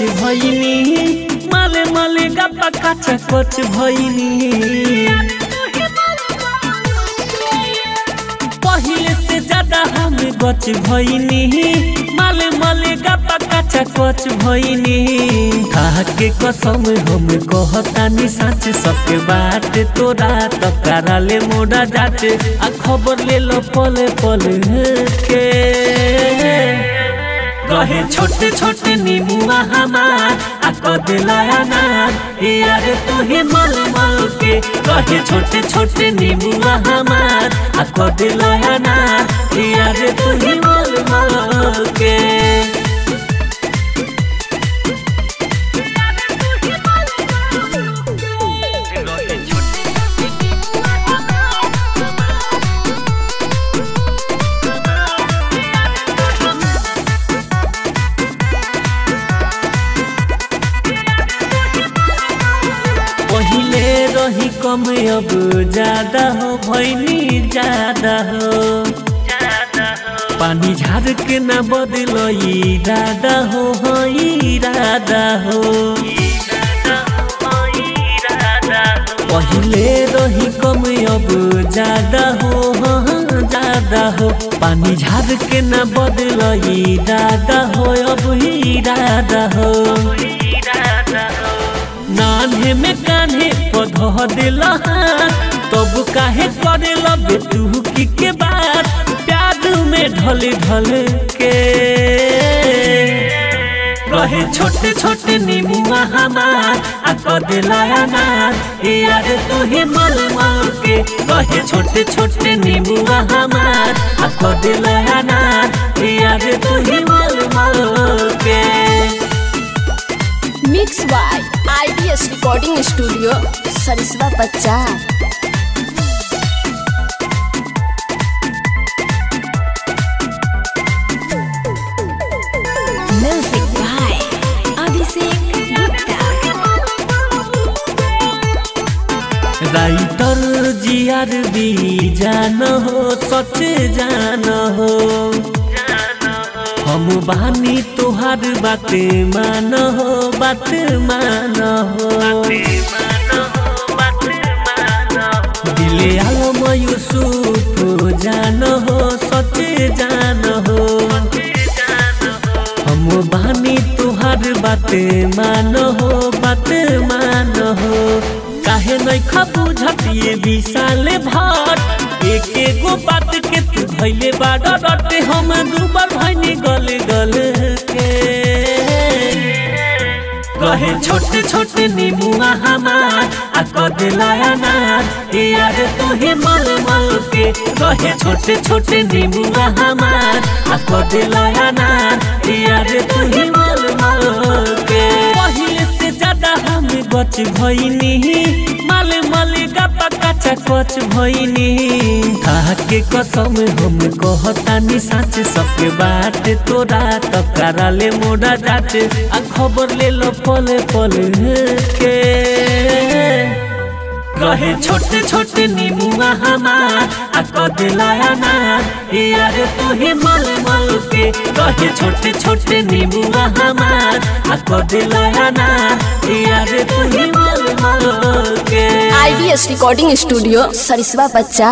भइनी माले माले गप्पा काचा कोच भइनी पहिले से ज्यादा हम गच भइनी माले माले गप्पा काचा कोच भइनी के कसम हम कहतानी सच सबके बात तोरा तकारा ले मोड़ा जाचे आ खबर ले लो पले पले के कहे छोटे छोटे नीमुआ हमार आ कदलाया ना यार तू ही मल मल के कहे छोटे छोटे नीमुआ हमार आ कदलाया ना यार तू ही मल मल के पहिले रही कम अब ज्यादा हो भइनी ज्यादा हो पानी झाड़ के ना बदलो इरादा हो इरादा हो पहिले रही कम अब ज्यादा हो पानी झाड़ के ना बदलो इरादा हो अब इरादा हो नान्हे में कान्हे पौधा दिला तब काहे करे लबे तू की के बात प्यार में ढल ढल के कहे छोटे छोटे नीमुआ हमार आ कदलाया ना यार तू ही मल मल के कहे छोटे छोटे नीमुआ हमार आ कदलाया ना यार तू ही मल मल के mix by IDS recording studio सरिसबा बच्चा music by Abhishek Gupta writer GRB जान हो सच जान हो हम बानी तोहार बात मान हो बात मान हो दिले आलम यूसुफ जान हो सच जान हो हम बानी तोहार बात मान हो बात मान हो काहे नहीं बुझत ये विशाल भर एक एगो बात के तू भइले बाड़ा रटे हम दुबर भइनी गल गल के कहे छोटे छोटे नीमुआ हमार आ कदलाया ना यार तू ही मल मल के कहे छोटे छोटे नीमुआ हमार आ कदलाया ना यार तू ही मल मल के पहिले से ज्यादा हम गच भइनी माले माले गप्पा काचा कोच भइनी के कसम हम कहतानी सच सबके बात तोरा तकारा ले मोड़ा जाचे आ खबर ले लो पले पले के कहे छोटे छोटे नीमुआ हमार आ कदलाया ना यार तू ही मल मल के कहे छोटे छोटे नीमुआ हमार आ कदलाया ना यार तू ही मल मल के IDS रिकॉर्डिंग स्टूडियो सरिसबा बच्चा।